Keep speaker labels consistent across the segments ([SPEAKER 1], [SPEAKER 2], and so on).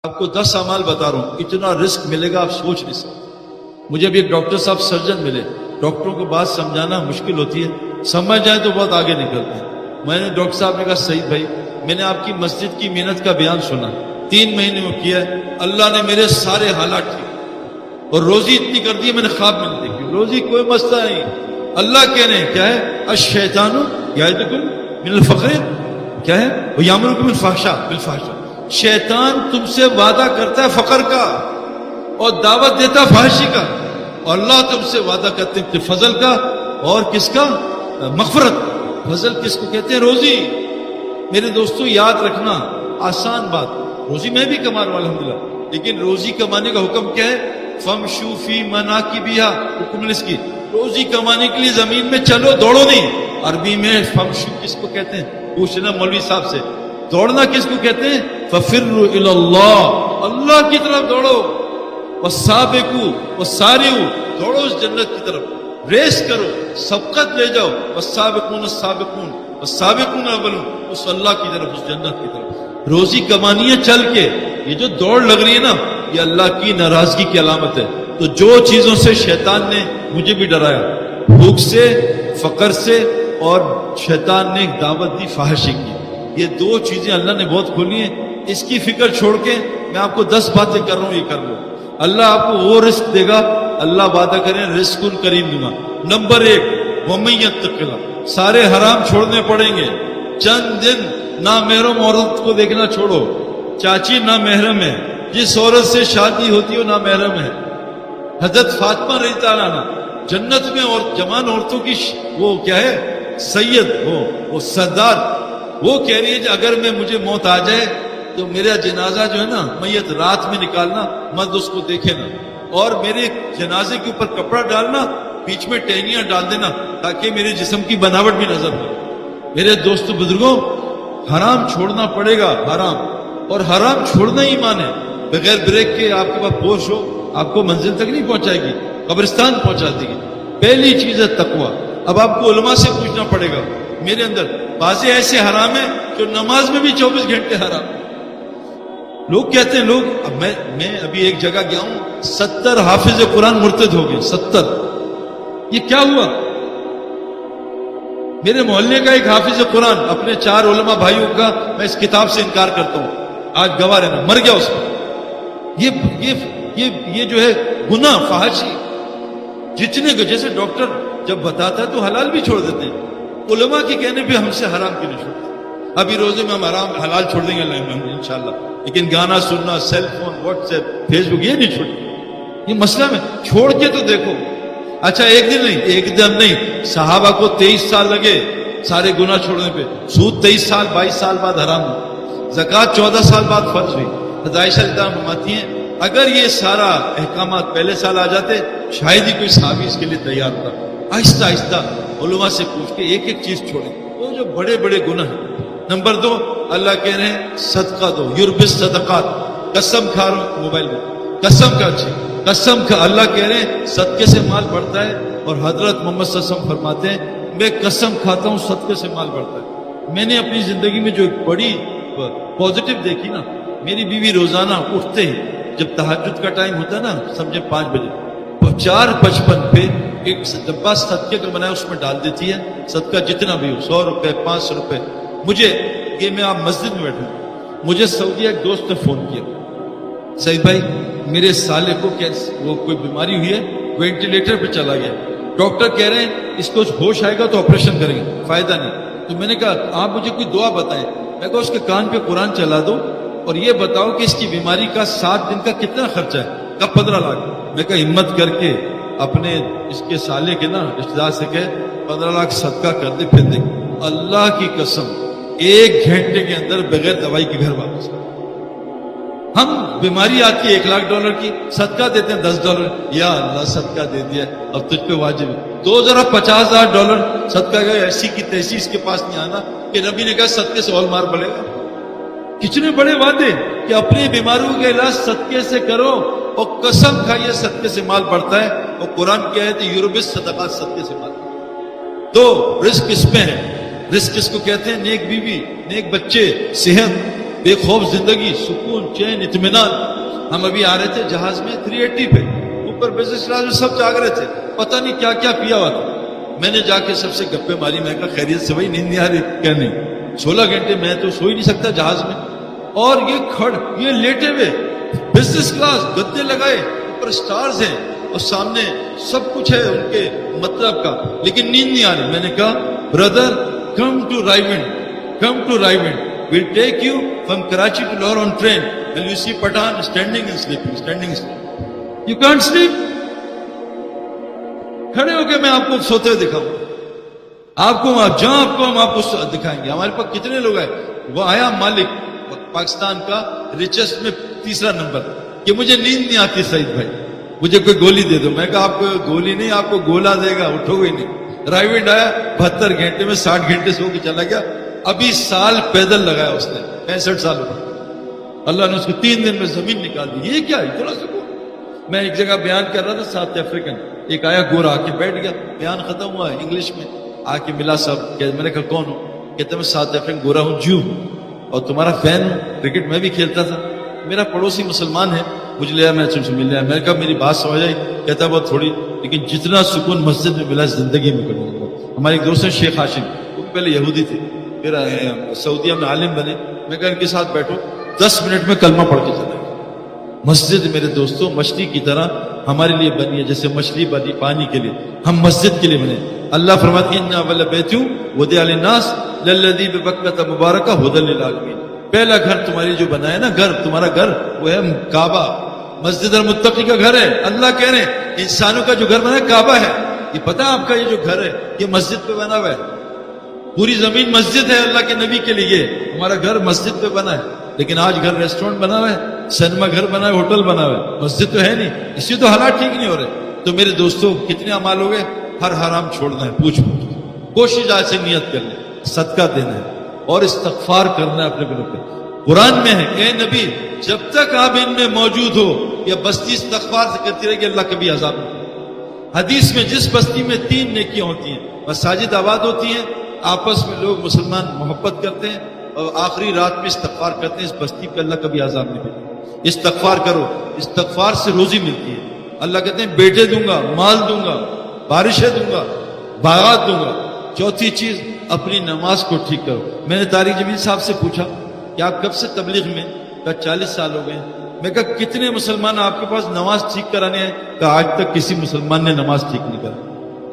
[SPEAKER 1] آپ کو 10 اعمال بتا رہا ہوں، اتنا رسک ملے گا آپ سوچ نہیں سکتے۔ مجھے بھی ایک ڈاکٹر صاحب سرجن ملے، ڈاکٹروں کو بات سمجھانا مشکل ہوتی ہے، سمجھ جائیں تو بہت آگے نکلتے ہیں۔ میں نے ڈاکٹر صاحب نے کہا سعید بھائی میں نے آپ کی مسجد کی محنت کا بیان سنا، 3 مہینے میں کیا ہے، اللہ نے میرے سارے حالات ٹھیک اور روزی اتنی کر دی ہے میں نے خواب میں نہیں دیکھی، روزی کوئی مسئلہ نہیں۔ اللہ کہنے کیا ہے الشیطان یعدکم من الفقر، کیا ہے ویامرکم بالفحشاء، شیطان تم سے وعدہ کرتا ہے فقر کا اور دعوت دیتا ہے فحشی کا، اور اللہ تم سے وعدہ کرتے ہیں فضل کا اور کس کا، مغفرت۔ فضل کس کو کہتے ہیں؟ روزی۔ میرے دوستو یاد رکھنا، آسان بات، روزی میں بھی کما رہا ہوں الحمدللہ، لیکن روزی کمانے کا حکم کیا ہے؟ فمشوا فی مناکبہا، حکم اس کی روزی کمانے کے لیے زمین میں چلو، دوڑو نہیں۔ عربی میں فمشو کس کو کہتے ہیں؟ پوچھنا مولوی صاحب سے، دوڑنا کس کو کہتے ہیں؟ ففروا الی اللہ، اللہ کی طرف دوڑو۔ والسابقوا والسارعوا، دوڑو اس جنت کی طرف، ریس کرو، سبقت لے جاؤ۔ والسابقون السابقون والسابقون الاولون، اس اللہ کی طرف، اس جنت کی طرف۔ روزی کمانی ہے چل کے، یہ جو دوڑ لگ رہی ہے نا یہ اللہ کی ناراضگی کی علامت ہے۔ تو جو چیزوں سے شیطان نے مجھے بھی ڈرایا، بھوک سے، فقر سے، اور شیطان نے ایک دعوت دی فحاشی کی، یہ 2 چیزیں اللہ نے بہت کھولی ہیں۔ اس کی فکر چھوڑ کے میں آپ کو 10 باتیں کر رہا ہوں، یہ کر لو، اللہ آپ کو وہ رزق دے گا، اللہ وعدہ کریں رزق کریم دوں گا۔ نمبر 1 وَمَن يَتَّقِ اللَّهَ، سارے حرام چھوڑنے پڑیں گے۔ چند دن نامحرم عورت کو دیکھنا چھوڑو، چاچی نامحرم ہے، جس عورت سے شادی ہوتی ہے وہ نامحرم ہے۔ حضرت فاطمہ رضی اللہ عنہا جنت میں اور جوان عورتوں کی وہ کیا ہے سید، وہ سردار، وہ کہہ رہی ہے کہ اگر مجھے موت آ جائے تو میرا جنازہ جو ہے نا میت رات میں نکالنا، مرد اس کو دیکھے نا، اور میرے جنازے کے اوپر کپڑا ڈالنا، بیچ میں ٹہنیاں ڈال دینا تاکہ میرے جسم کی بناوٹ بھی نظر نہ۔ میرے دوستو بزرگوں، حرام چھوڑنا پڑے گا، حرام، اور حرام چھوڑنا ہی ایمان ہے۔ بغیر بریک کے آپ کے پاس پوش ہو آپ کو منزل تک نہیں پہنچائے گی، قبرستان پہنچا دے گی۔ پہلی چیز ہے تقوی۔ اب آپ کو علماء سے پوچھنا پڑے گا، میرے اندر بعض ایسے حرام ہیں جو نماز میں بھی 24 گھنٹے حرام۔ لوگ کہتے ہیں اب میں ابھی ایک جگہ گیا ہوں، 70 حافظ قرآن مرتد ہو گئے، 70۔ یہ کیا ہوا؟ میرے محلے کا ایک حافظ قرآن اپنے 4 علماء بھائیوں کا میں اس کتاب سے انکار کرتا ہوں، آج گواہ رہنا، مر گیا اس میں۔ یہ جو ہے گناہ فحاشی، جتنے کو جیسے ڈاکٹر جب بتاتا ہے تو حلال بھی چھوڑ دیتے ہیں، علماء کے کہنے پہ ہم سے حرام کیوں نہیں چھوڑتے؟ ابھی روزے میں ہم حرام حلال چھوڑ دیں گے انشاءاللہ، لیکن گانا سننا، cell phone, WhatsApp, Facebook, یہ نہیں چھوڑیں۔ یہ مسئلہ میں چھوڑ کے تو دیکھو۔ اچھا ایک دن نہیں، صحابہ کو 23 سال لگے سارے گناہ چھوڑنے پہ۔ سود 23 سال 22 سال بعد حرام ہوا، زکوٰۃ 14 سال بعد فرض ہوئی۔ عائشہ رضی اللہ عنہا فرماتی ہیں اگر یہ سارا احکامات پہلے سال آ جاتے شاید ہی کوئی صحابی اس کے لیے تیار ہوتا۔ آہستہ آہستہ علماء سے پوچھ کے ایک ایک چیز چھوڑیں، وہ جو بڑے بڑے گناہ ہیں۔ نمبر 2 اللہ کہہ رہے ہیں صدقہ دو، یربی الصدقات، قسم کھا رہا ہوں موبائل میں، قسم کھا، اچھی قسم کھا، اللہ کہہ رہے ہیں صدقے سے مال بڑھتا ہے، اور حضرت محمد صلی اللہ علیہ وسلم فرماتے ہیں میں قسم کھاتا ہوں صدقے سے مال بڑھتا ہے۔ میں نے اپنی زندگی میں جو ایک بڑی پازیٹو دیکھی نا، میری بیوی روزانہ اٹھتے ہی جب تہجد کا ٹائم ہوتا ہے نا سمجھے 5 بجے، وہ 4:55 پہ ایک ڈبہ صدقے کا بنایا اس میں ڈال دیتی ہے، صدقہ جتنا بھی ہو، 100 روپے 500 روپے۔ مجھے یہ میں آپ مسجد میں بیٹھوں، مجھے سعودیہ ایک دوست نے فون کیا، سعید بھائی میرے سالے کو وہ کوئی بیماری ہوئی ہے، وینٹیلیٹر پہ چلا گیا، ڈاکٹر کہہ رہے ہیں اس کو ہوش آئے گا تو آپریشن کریں گے، فائدہ نہیں۔ تو میں نے کہا آپ مجھے کوئی دعا بتائیں، میں کہا اس کے کان پہ قرآن چلا دو اور یہ بتاؤ کہ اس کی بیماری کا 7 دن کا کتنا خرچہ ہے؟ کب 15 لاکھ۔ میں کہا ہمت کر کے اپنے اس کے سالے کے نا رشتہ دار سے کہ 15 لاکھ صدقہ کر دے، پھر دیکھ۔ اللہ کی قسم 1 گھنٹے کے اندر بغیر دوائی کے گھر واپس۔ ہم بیماری آتی ہے $1 لاکھ کی، صدقہ دیتے ہیں $10، یا اللہ صدقہ دے دیا اب تجھ پہ واجب ہے، $50,000 صدقہ گئے، ایسی کی تیسی اس کے پاس نہیں آنا کہ نبی نے کہا صدقے سے اور مار پڑے گا۔ کتنے بڑے وعدے کہ اپنی بیماریوں کا علاج صدقے سے کرو، اور قسم کھائیے صدقے سے مال بڑھتا ہے، اور قرآن کیا ہے کہ یربی الصدقات، صدقے سے مال۔ تو رزق اس میں ہے، رزق اس کو کہتے ہیں نیک بیوی، نیک بچے، صحت، بے خوف زندگی، سکون، چین، اطمینان. ہم ابھی آ رہے تھے جہاز میں 380 پہ، اوپر بزنس کلاس میں سب جاگ رہے تھے، پتہ نہیں کیا کیا پیا ہوا تھا. میں نے جا کے سب سے گپے ماری، میں کہا خیریت سے بھائی نیند نہیں آ رہی؟ کیا نہیں، 16 گھنٹے میں تو سو ہی نہیں سکتا جہاز میں. اور یہ لیٹے ہوئے بزنس کلاس، گدے لگائے، اوپر سٹارز ہیں اور سامنے سب کچھ ہے ان کے مطلب کا، لیکن نیند نہیں آ رہی. میں نے کہا brother come to Raiwind we'll take you from Karachi to Lahore on train and you see Pathan standing and sleeping. You can't sleep. کھڑے ہو کے میں آپ کو سوتے ہوئے دکھاؤں، آپ کو ہم آپ کو دکھائیں گے. ہمارے پاس کتنے لوگ ہیں. وہ آیا مالک پاکستان کا ریچسٹ میں 3 نمبر کہ مجھے نیند نہیں آتی سعید بھائی، مجھے کوئی گولی دے دو. میں کہا آپ کو گولی نہیں، آپ کو گولا دے گا، اٹھو گے نہیں. رائیونڈ آیا 72 گھنٹے میں 60 گھنٹے سو کے چلا گیا. ابھی سال پیدل لگایا اس نے، 65 سال ہو. اللہ نے اس کو 3 دن میں زمین نکال دی. یہ کیا اتنا سکون. میں ایک جگہ بیان کر رہا تھا، ساؤتھ افریقن، ایک آیا گورا آ کے بیٹھ گیا، بیان ختم ہوا انگلش میں، آ کے ملا صاحب. میں نے کہا کون ہو؟ کہتے میں ساؤتھ افریقن گورا ہوں، جیو، اور تمہارا فین ہوں، کرکٹ میں بھی کھیلتا تھا. میرا پڑوسی مسلمان ہے، مجھے لیا، میں تم سے مل لیا. میں نے کہا میری بات سمجھ آئی؟ کہتا بہت تھوڑی، لیکن جتنا سکون مسجد میں ملا زندگی میں کروں گا. ہمارے ایک دوست ہیں شیخ ہاشم، وہ پہلے یہودی تھے، پھر سعودیہ میں عالم بنے. میں کہا ان کے ساتھ بیٹھو، 10 منٹ میں کلمہ پڑھ کے چلا. مسجد میرے دوستوں مچھلی کی طرح ہمارے لیے بنی ہے، جیسے مچھلی بنی پانی کے لیے، ہم مسجد کے لیے بنے. اللہ فرماتے ہیں اِنَّا أَوَّلَ بَيْتٍ وُضِعَ لِلنَّاسِ لَلَّذِي بِبَكَّةَ مُبَارَكًا هُدًى لِلْعَالَمِينَ. پہلا گھر تمہاری جو بنا ہے نا، گھر تمہارا گھر وہ ہے کعبہ. مسجد المتقی کا گھر ہے. اللہ کہہ رہے ہیں انسانوں کا جو گھر بنا ہے کعبہ ہے. یہ پتہ ہے آپ کا یہ جو گھر ہے یہ مسجد پہ بنا ہوا ہے. پوری زمین مسجد ہے اللہ کے نبی کے لیے. ہمارا گھر مسجد پہ بنا ہے، لیکن آج گھر ریسٹورنٹ بنا ہوا ہے، سینما گھر بنا ہے، ہوٹل بنا ہوا ہے، مسجد تو ہے نہیں. اس سے تو حالات ٹھیک نہیں ہو رہے. تو میرے دوستوں کتنے اعمال ہو گئے. ہر حرام چھوڑنا ہے، پوچھ کوشش آج سے نیت کر لیں، صدقہ دینا ہے اور استغفار کرنا ہے اپنے گناہوں پہ. قرآن میں ہے اے نبی جب تک آپ ان میں موجود ہو یا بستی استغفار سے کرتی رہے گی اللہ کبھی عذاب نہیں. حدیث میں جس بستی میں 3 نیکیاں ہوتی ہیں، مساجد آباد ہوتی ہیں، آپس میں لوگ مسلمان محبت کرتے ہیں اور آخری رات میں استغفار کرتے ہیں، اس بستی پہ اللہ کبھی عذاب نہیں دیتا. استغفار کرو، استغفار سے روزی ملتی ہے. اللہ کہتے ہیں بیٹے دوں گا، مال دوں گا، بارشیں دوں گا، باغات دوں گا. چوتھی چیز اپنی نماز کو ٹھیک کرو. میں نے طارق جمیل صاحب سے پوچھا کہ آپ کب سے تبلیغ میں؟ کہا 40 سال ہو گئے. میں کہا کتنے مسلمان آپ کے پاس نماز ٹھیک کرانے ہیں؟ کہا آج تک کسی مسلمان نے نماز ٹھیک نہیں کرا.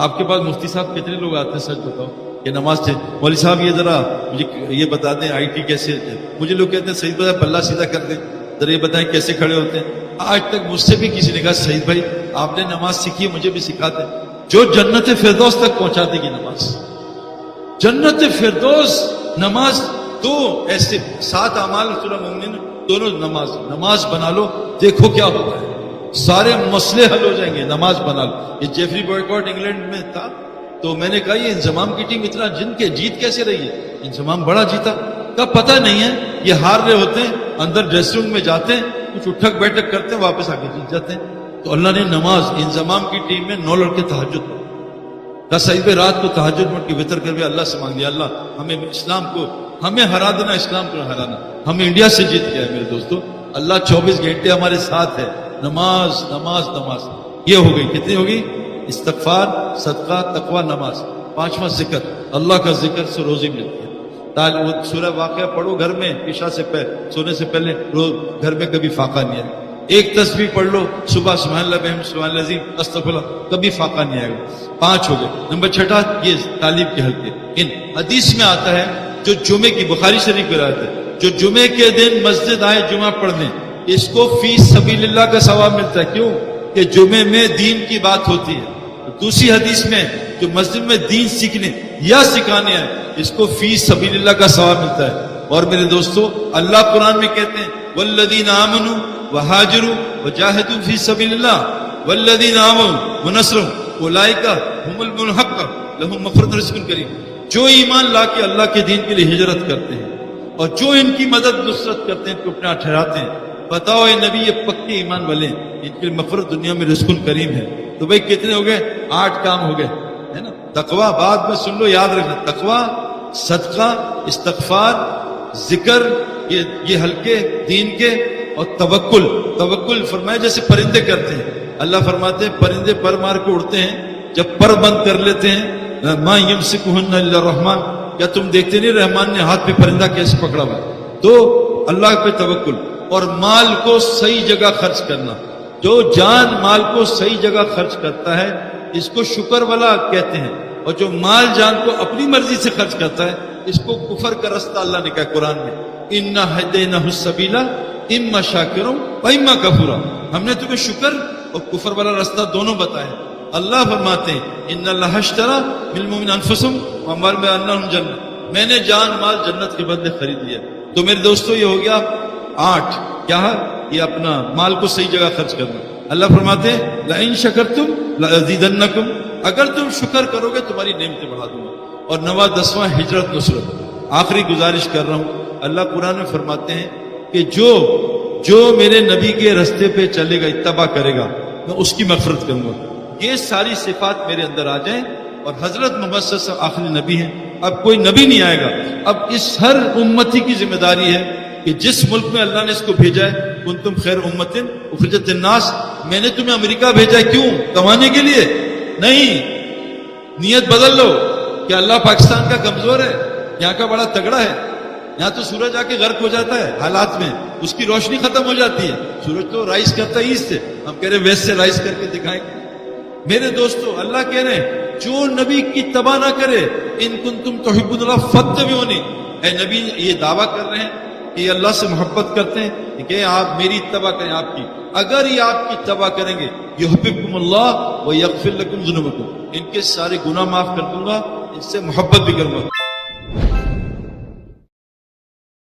[SPEAKER 1] آپ کے پاس مفتی صاحب کتنے لوگ آتے ہیں؟ سچ بتاؤ کہ نماز ٹھیک. مولوی صاحب یہ ذرا مجھے یہ بتا دیں آئی ٹی کیسے ہے. مجھے لوگ کہتے ہیں سعید بھائی پلہ سیدھا کر دیں، ذرا یہ بتائیں کیسے کھڑے ہوتے ہیں. آج تک مجھ سے بھی کسی نے کہا سعید بھائی آپ نے نماز سیکھی ہے مجھے بھی سکھا دیں. جو جنت فردوس تک پہنچا دے گی نماز. جنت فردوس نماز. دو ایسے 7 اعمال سورہ مومنین دونوں نماز بنا لو، دیکھو کیا ہوگا. سارے مسئلے حل ہو جائیں گے. نماز بنا لو. یہ جیفری بوائکاٹ انگلینڈ میں تھا تو میں نے کہا یہ انضمام کی ٹیم اتنا جن کے جیت کیسے رہی ہے؟ انضمام بڑا جیتا. کا پتہ نہیں ہے یہ ہار رہے ہوتے ہیں، اندر ڈریسنگ روم میں جاتے ہیں، کچھ اٹھک بیٹھک کرتے ہیں، واپس آ کے جیت جاتے ہیں. تو اللہ نے نماز انضمام کی ٹیم میں 9 لڑکے تہجد پڑھے. صحیح پہ رات کو تہجد پڑھ کے وطر کر کے اللہ سے مانگ لیا اللہ ہمیں اسلام کو ہمیں ہرا دینا، اسلام کو ہرانا. ہم انڈیا سے جیت گئے میرے دوستو. اللہ 24 گھنٹے ہمارے ساتھ ہے. نماز نماز نماز. یہ ہو گئی کتنی ہوگی؟ استغفار، صدقہ، تقوی، نماز. 5واں ذکر، اللہ کا ذکر سے روزی ملتی ہے. وہ سورہ واقعہ پڑھو گھر میں عشاء سے پہلے، سونے سے پہلے، روز گھر میں کبھی فاقہ نہیں آئے. ایک تسبیح پڑھ لو صبح سبحان اللہ بحمدہ سبحان اللہ العظیم استغفر اللہ، کبھی فاقہ نہیں آئے گا. 5 ہو گئے. نمبر 6 یہ تعلیم کے حلقے. ان حدیث میں آتا ہے جو جمعے کی، بخاری شریف کی روایت ہے، جو جمعے کے دن مسجد آئے جمعہ پڑھنے، اس کو فی سبیل اللہ کا ثواب ملتا ہے. کیوں؟ کہ جمعے میں دین کی بات ہوتی ہے. دوسری حدیث میں جو مسجد میں دین سیکھنے یا سکھانے آئے، اس کو فی سبیل اللہ کا ثواب ملتا ہے. اور میرے دوستو اللہ قرآن میں کہتے ہیں والذین آمنوا وہاجروا وجاہدوا فی سبیل اللہ والذین آمنوا ونصروا اولئک هم المنحقون لهم مغفرۃ ورزق کریم. جو ایمان لا کے اللہ کے دین کے لیے ہجرت کرتے ہیں اور جو ان کی مدد نصرت کرتے ہیں، ان کو اپنا ٹھہراتے ہیں، بتاؤ اے نبی یہ پکے ایمان والے ہیں، ان کے لیے مغفرت دنیا میں رزق کریم ہے. تو بھائی کتنے ہو گئے؟ 8 کام ہو گئے ہے نا. تقوی بعد میں سن لو، یاد رکھنا. تقوی، صدقہ، استغفار، ذکر یہ ہلکے دین کے، اور توکل فرمایا جیسے پرندے کرتے ہیں. اللہ فرماتے ہیں پرندے پر مار کے اڑتے ہیں، جب پر بند کر لیتے ہیں ما یمسکہن الا الرحمن، کیا تم دیکھتے نہیں رحمان نے ہاتھ پہ پرندہ کیسے پکڑا ہوا ہے؟ تو اللہ پہ توکل. اور مال کو صحیح جگہ خرچ کرنا، جو جان مال کو صحیح جگہ خرچ کرتا ہے اس کو شکر والا کہتے ہیں، اور جو مال جان کو اپنی مرضی سے خرچ کرتا ہے اس کو کفر کا رستہ اللہ نے کہا قرآن میں، انا ہدیناہ السبیل اما شاکرا و اما کفورا. ہم نے تمہیں شکر اور کفر والا راستہ دونوں بتایا. اللہ فرماتے ہیں ان اللہ اشتری من المؤمنین انفسهم واموالهم بان جنہ، میں نے جان مال جنت کے بدلے خرید لیا. تو میرے دوستو یہ ہو گیا 8 کیا ہے، یہ اپنا مال کو صحیح جگہ خرچ کرنا. اللہ فرماتے ہیں لئن شکرتم لازیدنکم، اگر تم شکر کرو گے تمہاری نعمتیں بڑھا دوں گا. اور 9واں ہجرت نصرت. آخری گزارش کر رہا ہوں، اللہ قرآن میں فرماتے ہیں کہ جو میرے نبی کے رستے پہ چلے گا، اتباع کرے گا، میں اس کی مغفرت کروں گا. یہ ساری صفات میرے اندر آ جائیں، اور حضرت محمد صلی اللہ علیہ وسلم آخری نبی ہیں، اب کوئی نبی نہیں آئے گا. اب اس ہر امتی کی ذمہ داری ہے کہ جس ملک میں اللہ نے اس کو بھیجا ہے، کنتم خیر امت اخرجت الناس، میں نے تمہیں امریکہ بھیجا ہے کیوں؟ کمانے کے لیے نہیں. نیت بدل لو کہ اللہ پاکستان کا کمزور ہے، یہاں کا بڑا تگڑا ہے. یہاں تو سورج آ کے غرق ہو جاتا ہے حالات میں، اس کی روشنی ختم ہو جاتی ہے. سورج تو رائز کرتا ہے ایسٹ سے، ہم کہہ رہے ویسٹ سے رائز کر کے دکھائیں گے. میرے دوستو اللہ کہہ رہے ہیں جو نبی کی اتباع نہ کرے، ان کنتم تحبون اللہ فاتبعونی، اے نبی یہ دعویٰ کر رہے ہیں کہ یہ اللہ سے محبت کرتے ہیں کہ آپ میری اتباع کریں. آپ کی اگر یہ آپ کی اتباع کریں گے یحببکم اللہ ویغفر لکم ذنوبکم، ان کے سارے گناہ معاف کر دوں گا، ان سے محبت بھی کروں گا.